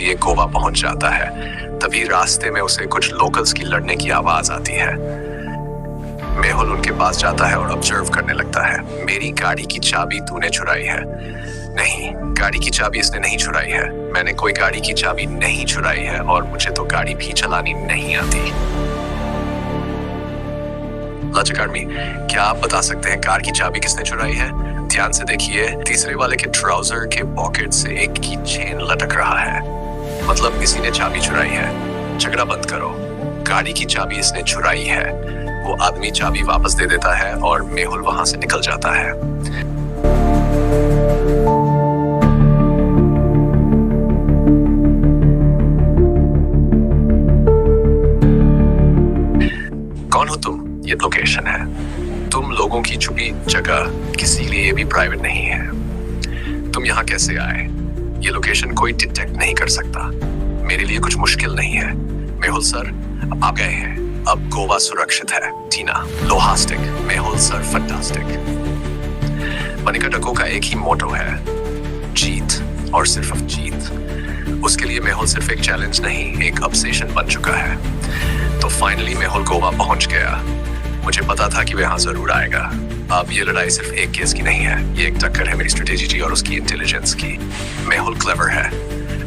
लिए गोवा पहुंच जाता है। तभी रास्ते में उसे कुछ लोकल्स की लड़ने की आवाज आती है। मेहुल उनके पास जाता है और ऑब्जर्व करने लगता है। मेरी गाड़ी की चाबी तूने चुराई है। नहीं, गाड़ी की चाबी इसने नहीं चुराई है। मैंने कोई गाड़ी की चाबी नहीं चुराई है और मुझे तो गाड़ी भी चलानी नहीं आती। लॉजिक आर्मी, क्या आप बता सकते हैं कार की चाबी किसने चुराई है? ध्यान से देखिए, तीसरे वाले के ट्राउजर के पॉकेट से एक की चेन लटक रहा है। मतलब किसी ने चाबी चुराई है। झगड़ा बंद करो। गाड़ी की चाबी इसने चुराई है। वो आदमी चाबी वापस दे देता है और मेहुल वहां से निकल जाता है। कौन हो तुम? ये लोकेशन है। तुम लोगों की छुपी जगह किसी लिए भी प्राइवेट नहीं है। तुम यहाँ कैसे आए? ये लोकेशन कोई डिटेक्ट नहीं कर सकता। मेरे लिए कुछ मुश्किल नहीं है। मेहुल सर आ गए हैं। अब गोवा सुरक्षित है। टीना लोहास्टिक, मेहुल सर फंटास्टिक। मनिका टको का एक ही मोटो है, जीत और सिर्फ जीत। उसके लिए मेहुल सिर्फ एक चैलेंज नहीं, एक ऑब्सेशन बन चुका है। तो फाइनली मेहुल गोवा पहुंच गया। मुझे पता था कि वह यहाँ जरूर आएगा। अब ये लड़ाई सिर्फ एक केस की नहीं है, ये एक टक्कर है मेरी स्ट्रेटेजी और उसकी इंटेलिजेंस की। मेहुल क्लेवर है,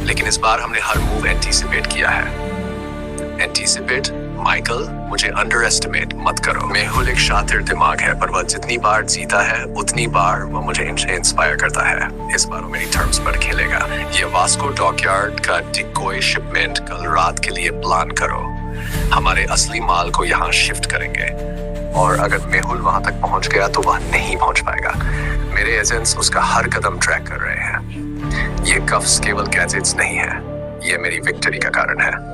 लेकिन इस बार हमने हर मूव एंटीसिपेट किया है। एंटीसिपेट? माइकल, मुझे अंडर एस्टिमेट मत करो। मेहुल एक शातिर दिमाग है, पर वह जितनी बार जीता है उतनी बार वह मुझे इंस्पायर करता है। इस बार वो मेरी टर्म्स पर खेलेगा। ये वास्को डॉकयार्ड का डिकोय शिपमेंट कल रात के लिए प्लान करो। हमारे असली माल को यहाँ शिफ्ट करेंगे, और अगर मेहुल वहां तक पहुंच गया तो वह नहीं पहुंच पाएगा। मेरे एजेंट्स उसका हर कदम ट्रैक कर रहे हैं। ये कफ्स केवल गैजेट्स नहीं है, ये मेरी विक्ट्री का कारण है।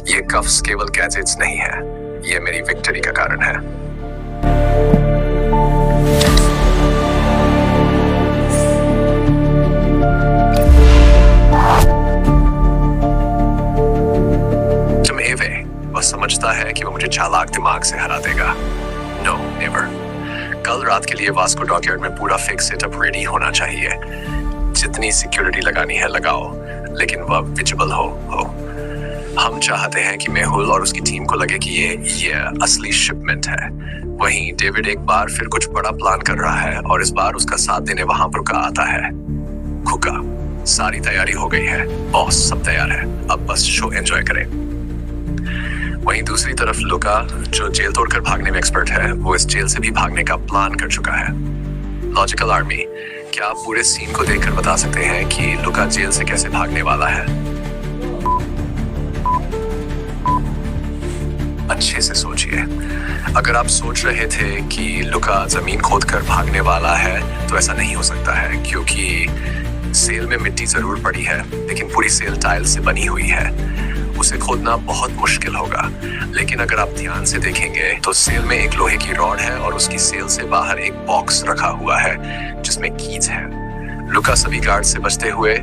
ये कफ्स केवल गैजेट्स नहीं है, ये मेरी विक्ट्री का कारण है। वह समझता है कि वह मुझे चालाक दिमाग से हरा देगा। No, never. कल रात के लिए वास्को डॉकयार्ड में पूरा फिक्स सेटअप रेडी होना चाहिए। जितनी सिक्योरिटी लगानी है लगाओ, लेकिन वह विजिबल हो। हम चाहते हैं कि मेहुल और उसकी टीम को लगे कि ये असली शिपमेंट है। वहीं डेविड एक बार फिर कुछ बड़ा प्लान कर रहा है, और इस बार उसका साथ देने वहां पर रुका आता है। खुका, सारी तैयारी हो गई है बॉस, सब तैयार है, अब बस शो एंजॉय करें। वहीं दूसरी तरफ लुका, जो जेल तोड़कर भागने में एक्सपर्ट है, वो इस जेल से भी भागने का प्लान कर चुका है। लॉजिकल आर्मी, क्या आप पूरे सीन को देखकर बता सकते हैं कि लुका जेल से कैसे भागने वाला है? अच्छे से सोचिए। अगर आप सोच रहे थे कि लुका जमीन खोदकर भागने वाला है, तो ऐसा नहीं हो सकता है, क्योंकि सेल में मिट्टी जरूर पड़ी है, लेकिन पूरी सेल टाइल से बनी हुई है। उसे खोदना बहुत मुश्किल होगा। लेकिन अगर आप ध्यान से देखेंगे तो सेल में एक लोहे की रॉड है और उसकी सेल से बाहर एक बॉक्स रखा हुआ है जिसमें कीज है। लुका सभी गार्ड से बचते हुए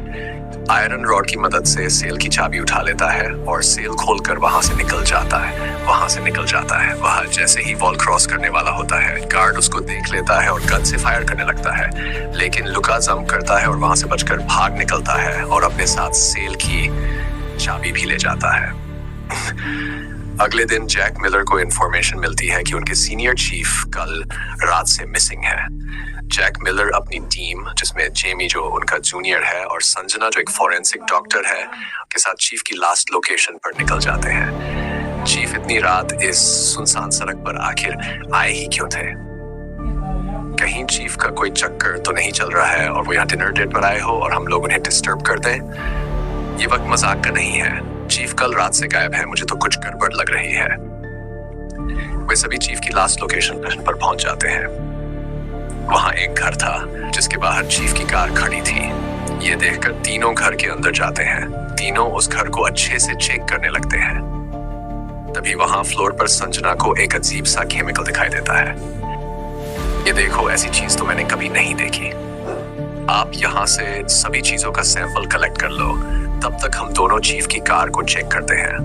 आयरन रॉड की मदद से सेल की चाबी उठा लेता है और सेल खोलकर वहां से निकल जाता है। वह जैसे ही वॉल क्रॉस करने वाला होता है, गार्ड उसको देख लेता है और गन से फायर करने लगता है, लेकिन लुका जंप करता है और वहां से बचकर भाग निकलता है और अपने साथ सेल की चाबी भी ले जाता है। अगले दिन जैक मिलर को इन्फॉर्मेशन मिलती है कि उनके सीनियर चीफ कल रात से मिसिंग है। जैक मिलर अपनी टीम, जिसमें जेमी जो उनका जूनियर है और संजना जो एक फॉरेंसिक डॉक्टर है, के साथ चीफ की लास्ट लोकेशन पर निकल जाते हैं। चीफ इतनी रात इस सुनसान सड़क पर आखिर आए ही क्यों थे? कहीं चीफ का कोई चक्कर तो नहीं चल रहा है और वो यहाँ डिनर डेट पर आए हो और हम लोग उन्हें डिस्टर्ब कर दें? ये वक्त मजाक का नहीं है। चीफ कल रात से गायब है, मुझे तो कुछ गड़बड़ लग रही है। वे सभी चीफ की लास्ट लोकेशन पर पहुंच जाते हैं। वहां एक घर था जिसके बाहर चीफ की कार खड़ी थी। ये देखकर तीनों घर के अंदर जाते हैं। तीनों उस घर को अच्छे से चेक करने लगते हैं। तभी वहां फ्लोर पर संजना को एक अजीब सा केमिकल दिखाई देता है। ये देखो, ऐसी चीज तो मैंने कभी नहीं देखी। आप यहाँ से सभी चीजों का सैंपल कलेक्ट कर लो, तब तक हम दोनों चीफ की कार को चेक करते हैं।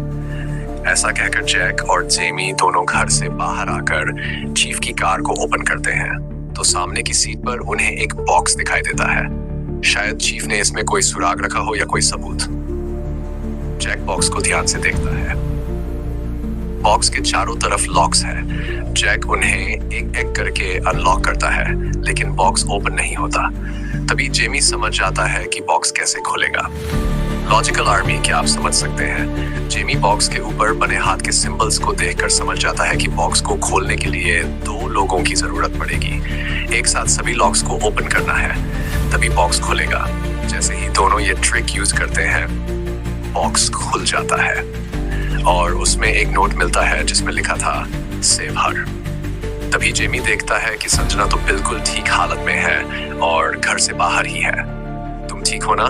ऐसा कहकर जैक और जेमी दोनों घर से बाहर आकर चीफ की कार को ओपन करते हैं तो सामने की सीट पर उन्हें एक बॉक्स दिखाई देता है। शायद चीफ ने इसमें कोई सुराग रखा हो या कोई सबूत। जैक बॉक्स को ध्यान से देखता है। बॉक्स के चारों तरफ लॉक्स है। जैक उन्हें एक एक करके अनलॉक करता है लेकिन बॉक्स ओपन नहीं होता। तभी जेमी समझ जाता है कि बॉक्स कैसे खुलेगा। लॉजिकल आर्मी, क्या आप समझ सकते हैं? जेमी बॉक्स के ऊपर बने हाथ के सिंबल्स को देखकर समझ जाता है कि बॉक्स को खोलने के लिए 2 लोगों की जरूरत पड़ेगी। एक साथ सभी लॉक्स को ओपन करना है, तभी बॉक्स खुलेगा। जैसे ही दोनों ये ट्रिक यूज करते हैं, बॉक्स खुल जाता है और उसमें एक नोट मिलता है जिसमें लिखा था सेव हर। तभी जेमी देखता है कि संजना तो बिल्कुल ठीक हालत में है और घर से बाहर ही है। तुम ठीक हो ना?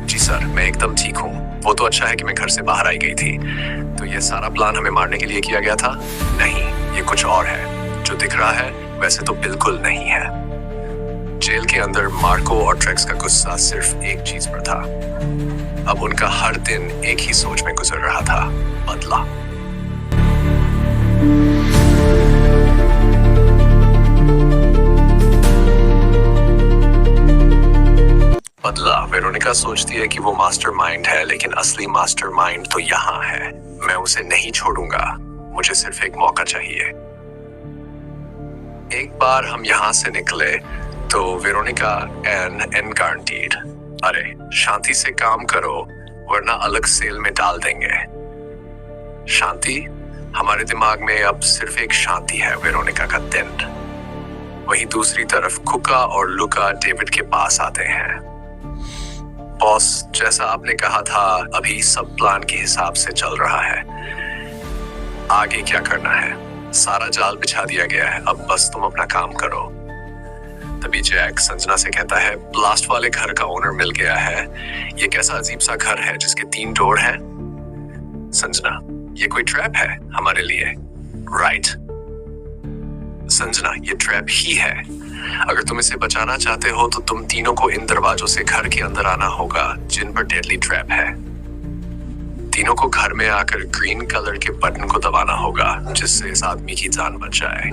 जी सर, मैं एकदम ठीक हूँ। वो तो अच्छा है कि मैं घर से बाहर आई गई थी। तो ये सारा प्लान हमें मारने के लिए किया गया था? नहीं, ये कुछ और है। जो दिख रहा है वैसे तो बिल्कुल नहीं है। जेल के अंदर मार्को और ट्रेक्स का गुस्सा सिर्फ एक चीज पर था। अब उनका हर दिन एक ही सोच में गुजर रहा था, बदला। बदला। वेरोनिका सोचती है कि वो मास्टरमाइंड है, लेकिन असली मास्टरमाइंड तो यहाँ है। मैं उसे नहीं छोड़ूंगा। मुझे सिर्फ एक मौका चाहिए। एक बार हम यहाँ से निकले तो वेरोनिका एन गारंटीड। अरे शांति से काम करो वरना अलग सेल में डाल देंगे। शांति? हमारे दिमाग में अब सिर्फ एक शांति है, वेरोनिका का टेंट। वहीं दूसरी तरफ कुका और लुका डेविड के पास आते हैं। बॉस, जैसा आपने कहा था, अभी सब प्लान के हिसाब से चल रहा है। आगे क्या करना है? सारा जाल बिछा दिया गया है, अब बस तुम अपना काम करो। तभी जैक संजना से कहता है, ब्लास्ट वाले घर का ओनर मिल गया है। ये कैसा अजीब सा घर है जिसके 3 डोर हैं? संजना, ये कोई ट्रैप है हमारे लिए? राइट संजना, ये ट्रैप ही है। अगर तुम इसे बचाना चाहते हो तो तुम तीनों को इन दरवाजों से घर के अंदर आना होगा जिन पर डेडली ट्रैप है। तीनों को घर में आकर ग्रीन कलर के बटन को दबाना होगा जिससे इस आदमी की जान बच जाए।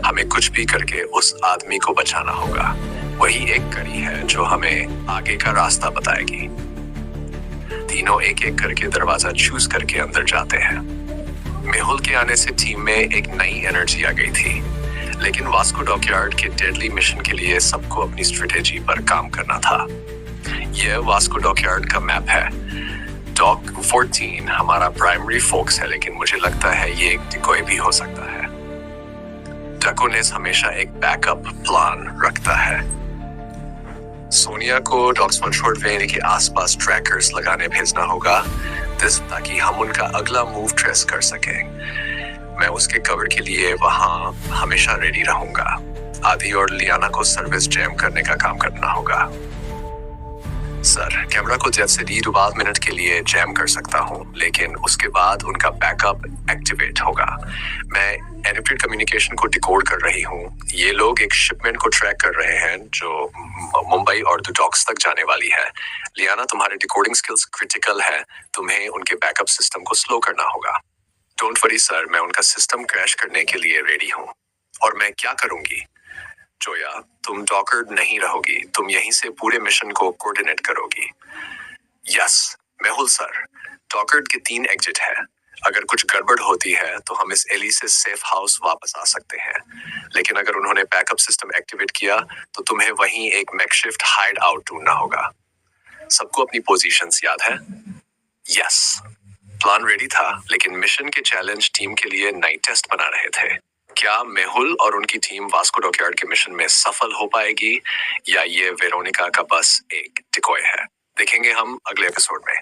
हमें कुछ भी करके उस आदमी को बचाना होगा। वही एक कड़ी है जो हमें आगे का रास्ता बताएगी। तीनों एक एक करके दरवाजा चूज करके अंदर जाते हैं। मेहुल के आने से टीम में एक नई एनर्जी आ गई थी, लेकिन वास्को डॉकयार्ड के डेडली मिशन के लिए सबको अपनी स्ट्रेटेजी पर काम करना था। यह वास्को डॉकयार्ड का मैप है। डॉक 14 हमारा प्राइमरी फोकस है, लेकिन मुझे लगता है ये एक डिकॉय भी हो सकता है। डकोनेस हमेशा एक बैकअप प्लान रखता है। सोनिया को डॉक्सफोर्ड शॉर्ट वेरी के आसपास ट्रैकर्स लगाने भेजना होगा ताकि हम उनका अगला मूव ट्रेस कर सकें। मैं उसके कवर के लिए वहां हमेशा रेडी रहूंगा। आदि और लियाना को सर्विस जैम करने का काम करना होगा। सर, कैमरा को जैसे 2 मिनट के लिए जैम कर सकता हूं, लेकिन उसके बाद उनका बैकअप एक्टिवेट होगा। मैं एन्क्रिप्टेड कम्युनिकेशन को डिकोड कर रही हूं। ये लोग एक शिपमेंट को ट्रैक कर रहे हैं जो मुंबई और द डॉक्स तक जाने वाली है। लियाना, तुम्हारे डिकोडिंग स्किल्स क्रिटिकल है। तुम्हें उनके बैकअप सिस्टम को स्लो करना होगा। डोंट वरी सर, मैं उनका सिस्टम क्रैश करने के लिए रेडी हूँ। और मैं क्या करूंगी? जोया, तुम डॉकर्ड नहीं रहोगी। तुम यहीं से पूरे मिशन को कोऑर्डिनेट करोगी। यस मेहुल सर, डॉकर्ड के 3 एग्जिट है। अगर कुछ गड़बड़ होती है तो हम इस एली से सेफ हाउस वापस आ सकते हैं, लेकिन अगर उन्होंने बैकअप सिस्टम एक्टिवेट किया तो तुम्हें वहीं एक मैकशिफ्ट हाइड आउट ढूंढना होगा। सबको अपनी पोजीशंस याद है? यस। प्लान रेडी था, लेकिन मिशन के चैलेंज टीम के लिए नई टेस्ट बना रहे थे। क्या मेहुल और उनकी टीम वास्को डॉकयार्ड के मिशन में सफल हो पाएगी या ये वेरोनिका का बस एक डिकॉय है? देखेंगे हम अगले एपिसोड में।